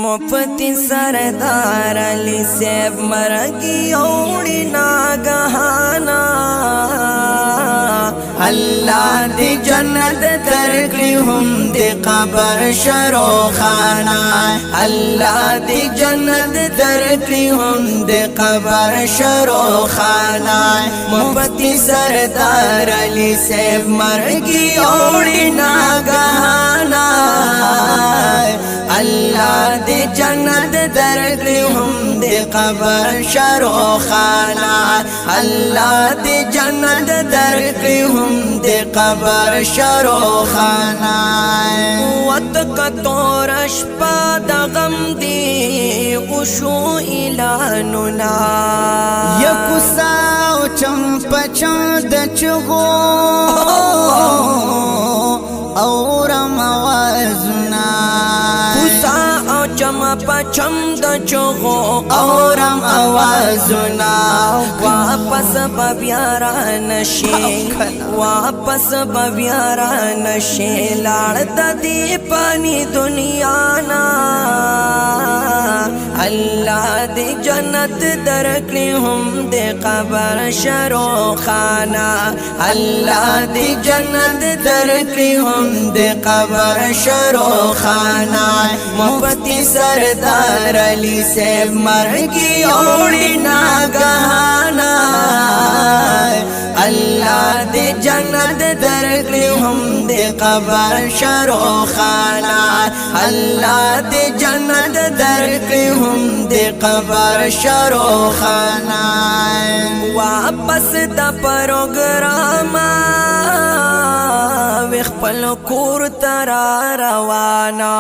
मुफ्ती सरदार अली सेब मरगी औड़ी नागहाना अल्लाह दी जन्नत दरकली हम दे कबर शरो खाना अल्लाह दी जन्नत दरकली हम दे कबर शरो खाना मुफ्ती सरदार अली सेब मरगी औड़ी नागहाना अल्लाह दे जन्नत दरकली हम दे कबर शरो खाना अल्लाह दे जन्नत दरकली हम दे कबर शरो खाना वत कतोरश पाद गम दी उशो इलानुना यकुसाव चंपचंद चुगो और मवाजुना चम पचम द चोगो औरम आवाजुना वापस बब्यारा नशे वापस बब्यारा नशे लाड़ता दी पानी दुनिया ना अल्लाह दे जन्नत दरकली हम दे कबर शरो खाना अल्लाह दे जन्नत दरकली हम दे कबर शरो खाना मुफ्ती सरदार अली सेब मरगी औड़ी नागहाना अल्लाह दे जन्नत दरकली हम दे कबर शरो खाना अल्लाह दे जन्नत दरकली हम दे कबर शरो खाना वापस द प्रोग्राम विखपल कूर तरा रवाना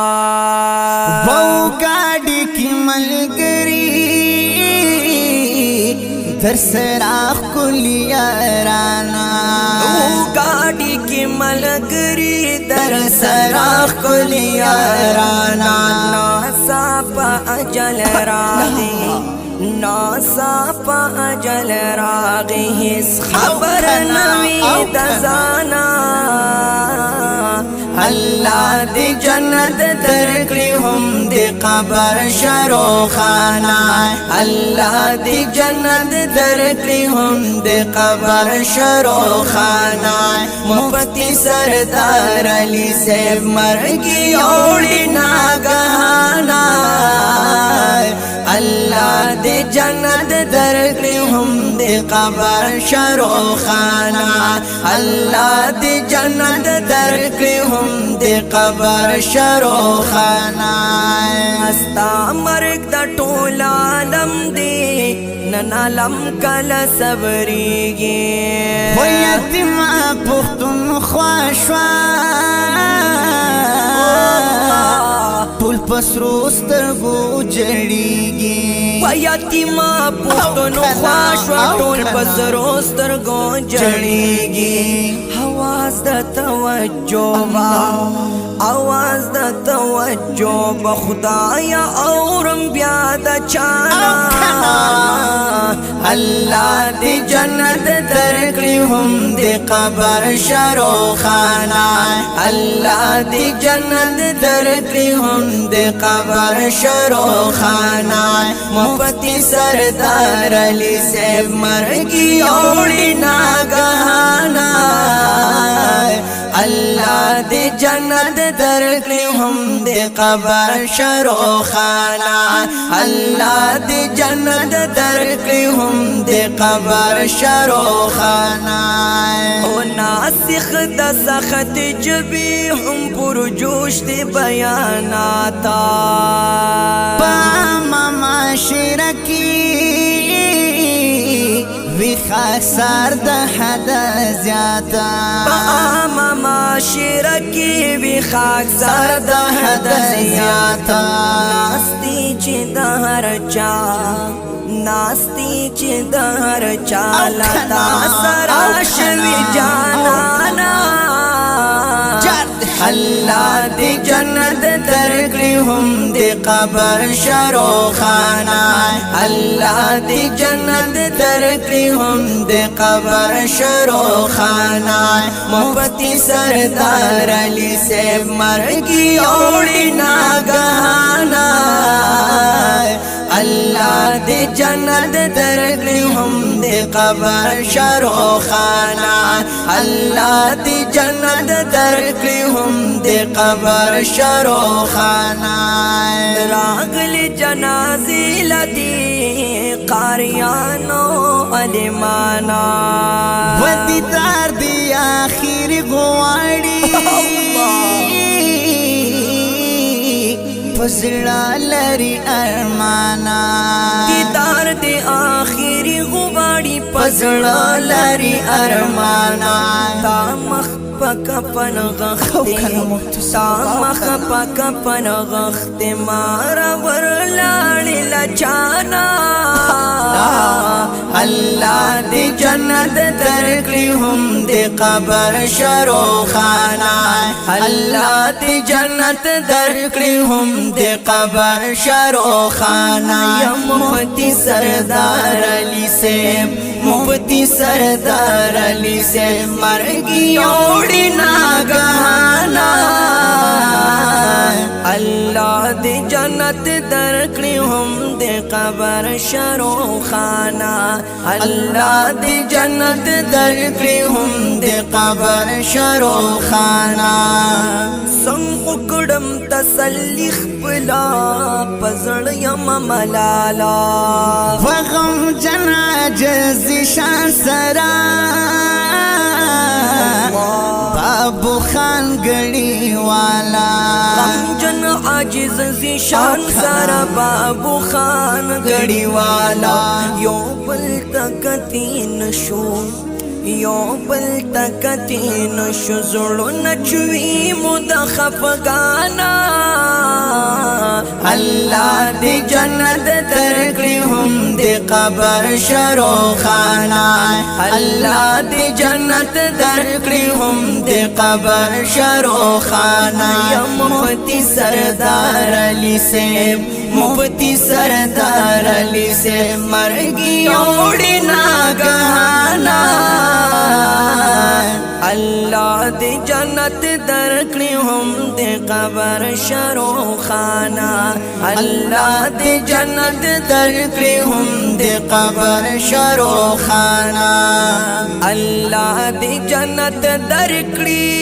वो गाड़ी की मलगरी दर सराख को लिया राना वो गाड़ी की मलगरी दर सराख को लिया राना नासापा अजल रागी नासापा अजल रागी इस खबर नवी दजाना अल्लाह दे जन्नत दरकली हम दे कबर शरो खाना अल्लाह दे जन्नत दरकली हम दे कबर शरो खाना मुफ्ती सरदार अली सेब मरगी औड़ी नागहाना अल्लाह दे जन्नत दरकली हम दे कबर शरो खाना अल्लाह दे जन्नत दरकली हम दे कबर शरो खाना हस्ता मर्ग द टोला आलम दे ननालम कल सबरीगे वो यतीमा पुख्तुन ख्वाशवा पुल पसरोस्तर गो जड़ीगी यतीमा पुख्तुन ख्वाशवा टोल पसरोस्तर गो जड़ीगी आवाज द तवज्जो आवाज द तवज्जो बखुदाया औरम ब्याद चाना अल्लाह दे जन्नत दरकली हम दे कबर शरो खाना अल्लाह दे जन्नत दरकली हम दे कबर शरो खाना मुफ्ती सरदार अली सेब मरगी औड़ी नागहाना अल्लाह दे जन्नत दरकली हम दे कबर शरो खाना अल्लाह दे जन्नत दरकली हम दे कबर शरो खाना ओ नासिख द सखत जबी हम पुरजोश दे बयानाता पामा माशरकी विखासार द हद ज्यादा पामा माशरकी विखासार द हद ज्यादा नास्ती चिदहर चा नास्ती चिदहर चालता सराश विजाना अल्लाह दे جنت درکړي هم د قبر شروخانه الله دې جنت درکړي هم د قبر شروخانه مفتی سردار علی صاحب مرګي اوړي ناګهانا الله دې جنت درکړي هم د قبر شروخانه الله دې جنت درکړي هم د قبر شروخانه راغلی جنازې لدی قاریانو علمانا ودی دار دی آخر غواړي پزړه لري ارمانا دیدار دی آخری غواړي پزړه لري ارمانا تا مخ پک پن غختی تا مخ پک پن غختی مارا ورلاړی لچانا الله دې جنت درکړي هم د قبر شروخانه الله دې جنت درکړي هم د قبر شروخانه یا مفتی سردار علی صاحب مفتی سردار علی صاحب مرګي اوړي ناګهانا الله دې جنت درکړي هم د قبر شروخانه الله دې جنت درکړي هم د قبر شروخانه څنګه کړم تسلی خپلا پزړ یم ملالا وغم جنا جز شان سرا بابو خان گڑی والا غم جن عاجز زیشان سر بابو خان گڑی والا یو بل تکتین شو یو بل تکتین شو زړو نچوي مود خفغانا الله دې جنت درکړي هم د قبر شروخانه الله دې جنت درکړي هم د قبر شروخانه یا مفتی سردار علی صاحب مفتی سردار علی صاحب مرګي اوړي ناګهانا الله دې جنت درکړي هم د قبر شروخانه الله دې جنت درکړي هم د قبر شروخانه الله دې جنت درکړي